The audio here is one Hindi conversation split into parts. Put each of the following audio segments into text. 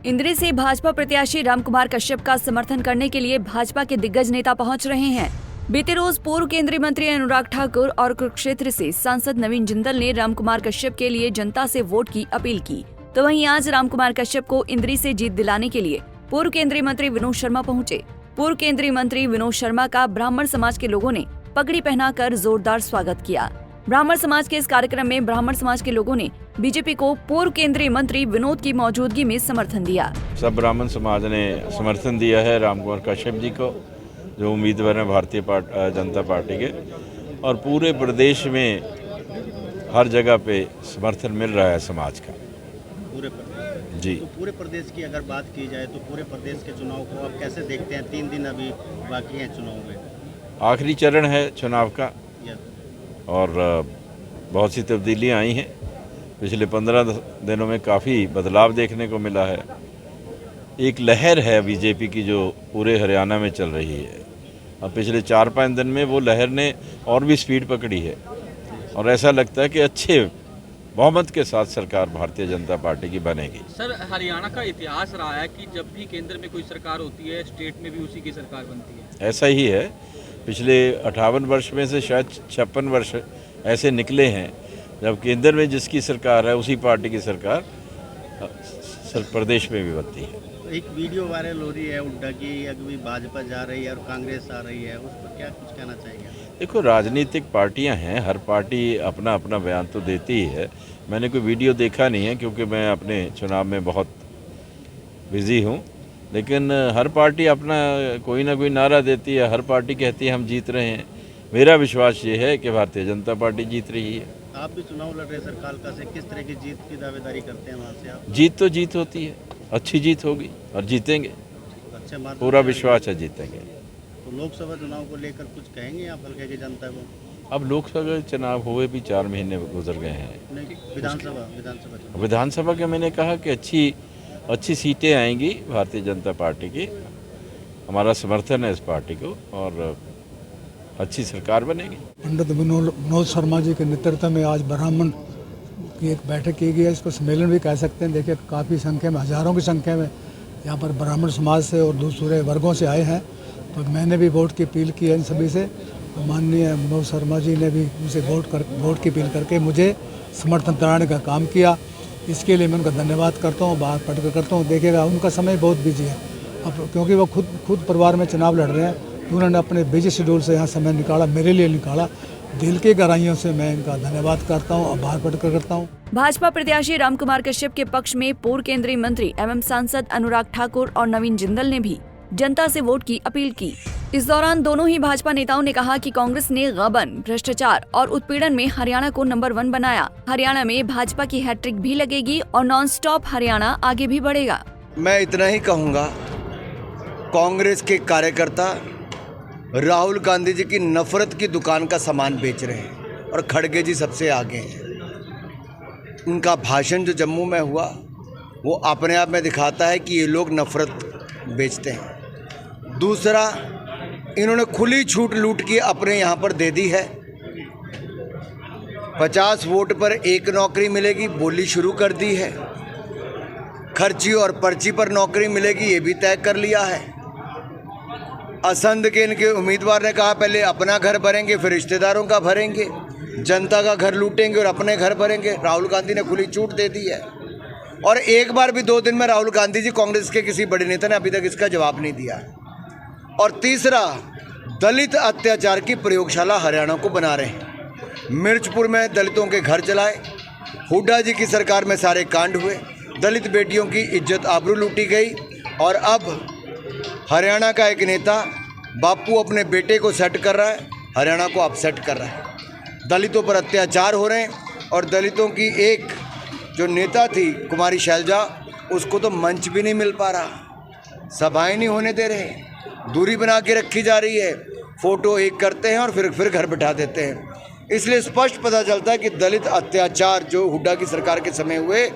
इंद्री से भाजपा प्रत्याशी रामकुमार कश्यप का समर्थन करने के लिए भाजपा के दिग्गज नेता पहुंच रहे हैं। बीते रोज पूर्व केंद्रीय मंत्री अनुराग ठाकुर और कुरुक्षेत्र से सांसद नवीन जिंदल ने रामकुमार कश्यप के लिए जनता से वोट की अपील की। तो वहीं आज रामकुमार कश्यप को इंद्री से जीत दिलाने के लिए पूर्व केंद्रीय मंत्री विनोद शर्मा पहुंचे। पूर्व केंद्रीय मंत्री विनोद शर्मा का ब्राह्मण समाज के लोगों ने पगड़ी पहनाकर जोरदार स्वागत किया। ब्राह्मण समाज के इस कार्यक्रम में ब्राह्मण समाज के लोगों ने बीजेपी को पूर्व केंद्रीय मंत्री विनोद की मौजूदगी में समर्थन दिया। सब ब्राह्मण समाज ने समर्थन दिया है रामकुमार कश्यप जी को, जो उम्मीदवार हैं भारतीय जनता पार्टी के, और पूरे प्रदेश में हर जगह पे समर्थन मिल रहा है समाज का। पूरे प्रदेश जी, तो पूरे प्रदेश की अगर बात की जाए तो पूरे प्रदेश के चुनाव को आप कैसे देखते हैं? 3 दिन अभी बाकी हैं चुनाव में, आखिरी चरण है चुनाव का यस। और बहुत सी तब्दीलियां आई हैं। पिछले 15 दिनों में काफ़ी बदलाव देखने को मिला है। एक लहर है बीजेपी की जो पूरे हरियाणा में चल रही है। अब पिछले 4-5 दिन में वो लहर ने और भी स्पीड पकड़ी है और ऐसा लगता है कि अच्छे बहुमत के साथ सरकार भारतीय जनता पार्टी की बनेगी। सर, हरियाणा का इतिहास रहा है कि जब भी केंद्र में कोई सरकार होती है, स्टेट में भी उसी की सरकार बनती है। ऐसा ही है। पिछले 58 वर्ष में से शायद 56 वर्ष ऐसे निकले हैं जब केंद्र में जिसकी सरकार है उसी पार्टी की सरकार प्रदेश में भी बनती है। एक वीडियो वायरल हो रही है हुड्डा की, अभी भाजपा जा रही है और कांग्रेस आ रही है, उस पर क्या कुछ कहना चाहिए? देखो, राजनीतिक पार्टियां हैं, हर पार्टी अपना अपना बयान तो देती ही है। मैंने कोई वीडियो देखा नहीं है क्योंकि मैं अपने चुनाव में बहुत बिजी हूँ, लेकिन हर पार्टी अपना कोई ना कोई नारा देती है। हर पार्टी कहती है हम जीत रहे हैं। मेरा विश्वास ये है कि भारतीय जनता पार्टी जीत रही है। आप भी चुनाव लड़ रहे सर कालका से, किस तरह की जीत की दावेदारी करते हैं वहाँ से आप? जीत तो जीत होती है, अच्छी जीत होगी और जीतेंगे, अच्छे मार्क्स, पूरा विश्वास है जीतेंगे। तो लोकसभा चुनाव को लेकर कुछ कहेंगे आप हल्के की जनता को? अब लोकसभा चुनाव हुए भी 4 महीने गुजर गए हैं। नहीं, विधानसभा चुनाव। विधानसभा के मैंने कहा कि अच्छी सीटें आएंगी भारतीय जनता पार्टी की। हमारा समर्थन है इस पार्टी को और अच्छी सरकार बनेगी। पंडित विनोद शर्मा जी के नेतृत्व में आज ब्राह्मण की एक बैठक की गई है। इसको सम्मेलन भी कह सकते हैं। देखिए, काफ़ी संख्या में, हज़ारों की संख्या में यहाँ पर ब्राह्मण समाज से और दूसरे वर्गों से आए हैं। तो मैंने भी वोट की अपील की है इन सभी से। तो माननीय विनोद शर्मा जी ने भी मुझे वोट की अपील करके मुझे समर्थन कराने का काम किया। इसके लिए मैं उनका धन्यवाद करता हूँ, बात पढ़कर करता हूँ। देखिएगा, उनका समय बहुत बिजी है अब, क्योंकि वो खुद परिवार में चुनाव लड़ रहे हैं। उन्होंने अपने बिजी शेड्यूल से यहाँ समय निकाला, मेरे लिए निकाला। दिल की गहराइयों से मैं इनका धन्यवाद करता हूँ, आभार प्रकट करता हूँ। भाजपा प्रत्याशी रामकुमार कश्यप के पक्ष में पूर्व केंद्रीय मंत्री एवं सांसद अनुराग ठाकुर और नवीन जिंदल ने भी जनता से वोट की अपील की। इस दौरान दोनों ही भाजपा नेताओं ने कहा कि कांग्रेस ने गबन, भ्रष्टाचार और उत्पीड़न में हरियाणा को नंबर 1 बनाया। हरियाणा में भाजपा की हैट्रिक भी लगेगी और नॉन स्टॉप हरियाणा आगे भी बढ़ेगा। मैं इतना ही कहूँगा, कांग्रेस के कार्यकर्ता राहुल गांधी जी की नफरत की दुकान का सामान बेच रहे हैं और खड़गे जी सबसे आगे हैं। उनका भाषण जो जम्मू में हुआ वो अपने आप में दिखाता है कि ये लोग नफरत बेचते हैं। दूसरा, इन्होंने खुली छूट लूट की अपने यहाँ पर दे दी है। 50 वोट पर 1 नौकरी मिलेगी बोली शुरू कर दी है। खर्ची और पर्ची पर नौकरी मिलेगी ये भी तय कर लिया है। असंध के इनके उम्मीदवार ने कहा पहले अपना घर भरेंगे फिर रिश्तेदारों का भरेंगे, जनता का घर लूटेंगे और अपने घर भरेंगे। राहुल गांधी ने खुली छूट दे दी है और एक बार भी 2 दिन में राहुल गांधी जी कांग्रेस के किसी बड़े नेता ने अभी तक इसका जवाब नहीं दिया। और तीसरा, दलित अत्याचार की प्रयोगशाला हरियाणा को बना रहे हैं। मिर्चपुर में दलितों के घर जलाए, हुड्डा जी की सरकार में सारे कांड हुए, दलित बेटियों की इज्जत आबरू लूटी गई और अब हरियाणा का एक नेता बापू अपने बेटे को सेट कर रहा है, हरियाणा को अपसेट कर रहा है। दलितों पर अत्याचार हो रहे हैं और दलितों की एक जो नेता थी कुमारी शैलजा, उसको तो मंच भी नहीं मिल पा रहा, सभाएं नहीं होने दे रहे, दूरी बना के रखी जा रही है। फ़ोटो एक करते हैं और फिर घर बिठा देते हैं। इसलिए स्पष्ट पता चलता है कि दलित अत्याचार जो हुड्डा की सरकार के समय हुए,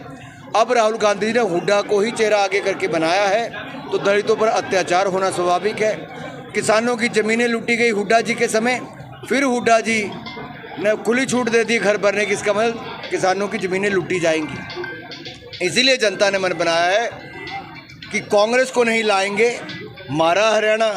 अब राहुल गांधी जी ने हुड्डा को ही चेहरा आगे करके बनाया है, तो दलितों पर अत्याचार होना स्वाभाविक है। किसानों की ज़मीनें लूटी गई हुड्डा जी के समय, फिर हुड्डा जी ने खुली छूट दे दी घर भरने की, इसका मतलब किसानों की ज़मीनें लूटी जाएंगी। इसीलिए जनता ने मन बनाया है कि कांग्रेस को नहीं लाएंगे, मारा हरियाणा,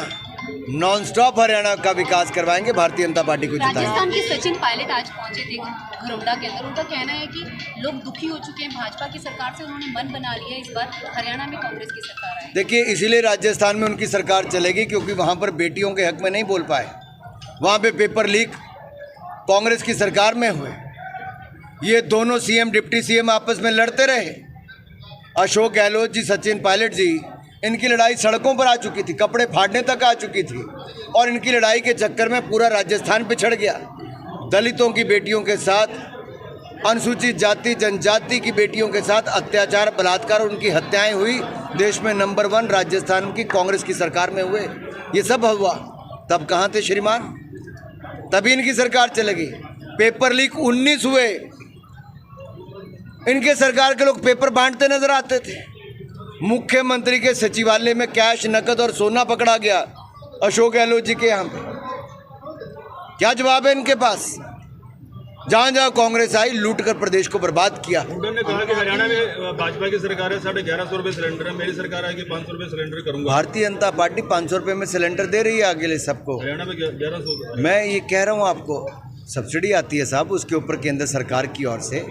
नॉन स्टॉप हरियाणा का विकास करवाएंगे, भारतीय जनता पार्टी को जिताएंगे। राजस्थान के सचिन पायलट आज पहुंचे थे घरोंडा के अंदर। उनका कहना है कि लोग दुखी हो चुके हैं भाजपा की सरकार से, उन्होंने मन बना लिया इस बार हरियाणा में कांग्रेस की सरकार आए। देखिए, इसीलिए राजस्थान में उनकी सरकार चलेगी क्योंकि वहाँ पर बेटियों के हक में नहीं बोल पाए। वहाँ पे पेपर लीक कांग्रेस की सरकार में हुए। ये दोनों सीएम डिप्टी सीएम आपस में लड़ते रहे। अशोक गहलोत जी, सचिन पायलट जी, इनकी लड़ाई सड़कों पर आ चुकी थी, कपड़े फाड़ने तक आ चुकी थी। और इनकी लड़ाई के चक्कर में पूरा राजस्थान पिछड़ गया। दलितों की बेटियों के साथ, अनुसूचित जाति जनजाति की बेटियों के साथ अत्याचार, बलात्कार और उनकी हत्याएं हुई। देश में नंबर 1 राजस्थान की कांग्रेस की सरकार में हुए। ये सब हुआ, तब कहाँ थे श्रीमान? तभी इनकी सरकार चलेगी। पेपर लीक 19 हुए, इनके सरकार के लोग पेपर बांटते नजर आते थे। मुख्यमंत्री के सचिवालय में कैश, नकद और सोना पकड़ा गया अशोक गहलोत जी के यहाँ पे। क्या जवाब है इनके पास? जहाँ जहाँ कांग्रेस आई, लूट कर प्रदेश को बर्बाद किया। हुड्डन ने कहा कि हरियाणा में भाजपा की सरकार है, 1150 रुपये सिलेंडर है, मेरी सरकार आएगी 500 रुपये सिलेंडर करूंगा। भारतीय जनता पार्टी 500 रुपये में सिलेंडर दे रही है अकेले सबको। हरियाणा में 1100। मैं ये कह रहा हूँ आपको, सब्सिडी आती है साहब, उसके ऊपर केंद्र सरकार की ओर से।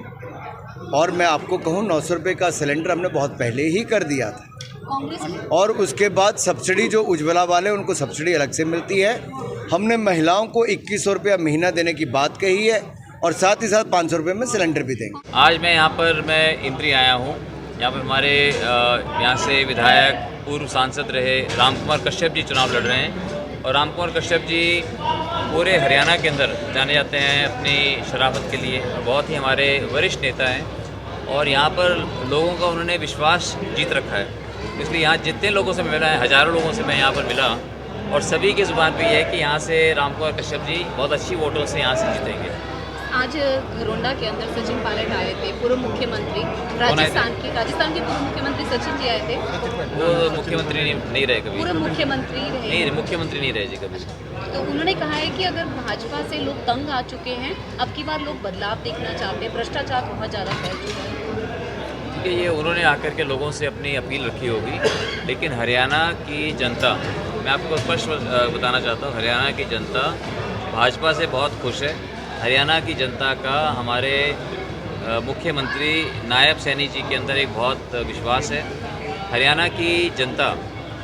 और मैं आपको कहूँ 900 रुपये का सिलेंडर हमने बहुत पहले ही कर दिया था। और उसके बाद सब्सिडी जो उज्ज्वला वाले, उनको सब्सिडी अलग से मिलती है। हमने महिलाओं को 2100 रुपया महीना देने की बात कही है और साथ ही साथ 500 रुपये में सिलेंडर भी देंगे। आज मैं यहाँ पर इंद्री आया हूँ। यहाँ पर हमारे यहाँ से विधायक, पूर्व सांसद रहे राम कुमार कश्यप जी चुनाव लड़ रहे हैं। और राम कुमार कश्यप जी पूरे हरियाणा के अंदर जाने जाते हैं अपनी शराफत के लिए। बहुत ही हमारे वरिष्ठ नेता हैं और यहाँ पर लोगों का उन्होंने विश्वास जीत रखा है। इसलिए यहाँ जितने लोगों से मिला है, हज़ारों लोगों से मैं यहाँ पर मिला, और सभी की ज़ुबान पे ये है कि यहाँ से राम कुमार कश्यप जी बहुत अच्छी वोटों से यहाँ से जीतेंगे। आज घरोंडा के अंदर सचिन पायलट आए थे, पूर्व मुख्यमंत्री राजस्थान के पूर्व मुख्यमंत्री सचिन जी आए थे। वो मुख्यमंत्री नहीं रहे कभी। पूर्व मुख्यमंत्री रहे? नहीं, मुख्यमंत्री नहीं रहे जी कभी। तो उन्होंने कहा है कि अगर भाजपा से लोग तंग आ चुके हैं, अब की बार लोग बदलाव देखना चाहते हैं, भ्रष्टाचार बहुत ज़्यादा फैल चुका है। ये उन्होंने आकर के लोगों से अपनी अपील रखी होगी, लेकिन हरियाणा की जनता, मैं आपको स्पष्ट बताना चाहता हूँ, हरियाणा की जनता भाजपा से बहुत खुश है। हरियाणा की जनता का हमारे मुख्यमंत्री नायब सैनी जी के अंदर एक बहुत विश्वास है। हरियाणा की जनता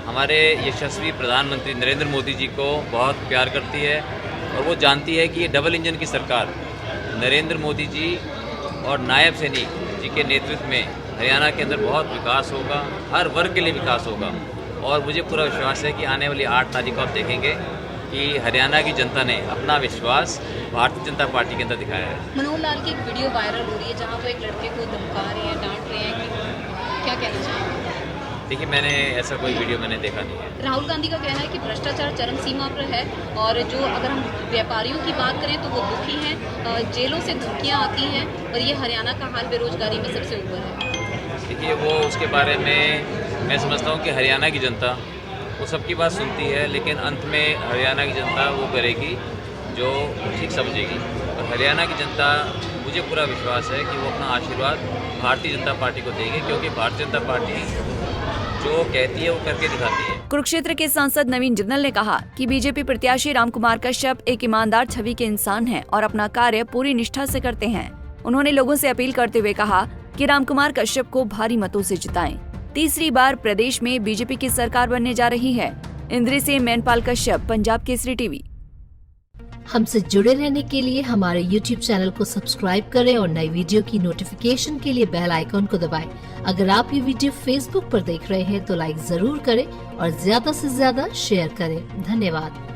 हमारे यशस्वी प्रधानमंत्री नरेंद्र मोदी जी को बहुत प्यार करती है और वो जानती है कि ये डबल इंजन की सरकार नरेंद्र मोदी जी और नायब सैनी जी के नेतृत्व में हरियाणा के अंदर बहुत विकास होगा, हर वर्ग के लिए विकास होगा। और मुझे पूरा विश्वास है कि आने वाली 8 तारीख को आप देखेंगे कि हरियाणा की जनता ने अपना विश्वास भारतीय जनता पार्टी के अंदर दिखाया है। मनोहर लाल की एक वीडियो वायरल हो रही है जहाँ वो एक लड़के को धमका रहे हैं, डांट रहे हैं, क्या कहना चाहेंगे? देखिए, मैंने ऐसा कोई वीडियो मैंने देखा नहीं है। राहुल गांधी का कहना है कि भ्रष्टाचार चरम सीमा पर है और जो अगर हम व्यापारियों की बात करें तो वो दुखी हैं, जेलों से धमकियाँ आती हैं और ये हरियाणा का हाल बेरोजगारी में सबसे ऊपर है। देखिए, वो उसके बारे में मैं समझता हूँ कि हरियाणा की जनता वो सबकी बात सुनती है, लेकिन अंत में हरियाणा की जनता वो करेगी जो ठीक समझेगी। और हरियाणा की जनता, मुझे पूरा विश्वास है कि वो अपना आशीर्वाद भारतीय जनता पार्टी को देगी, क्योंकि भारतीय जनता पार्टी जो कहती है वो करके दिखाती है। कुरुक्षेत्र के सांसद नवीन जिंदल ने कहा कि बीजेपी प्रत्याशी रामकुमार कश्यप एक ईमानदार छवि के इंसान हैं और अपना कार्य पूरी निष्ठा से करते हैं। उन्होंने लोगों से अपील करते हुए कहा कि रामकुमार कश्यप को भारी मतों से जिताएं। तीसरी बार प्रदेश में बीजेपी की सरकार बनने जा रही है। इंद्री से मैनपाल कश्यप, पंजाब केसरी टीवी। हमसे जुड़े रहने के लिए हमारे YouTube चैनल को सब्सक्राइब करें और नई वीडियो की नोटिफिकेशन के लिए बेल आइकॉन को दबाएं। अगर आप ये वीडियो Facebook पर देख रहे हैं तो लाइक जरूर करें और ज्यादा से ज्यादा शेयर करें। धन्यवाद।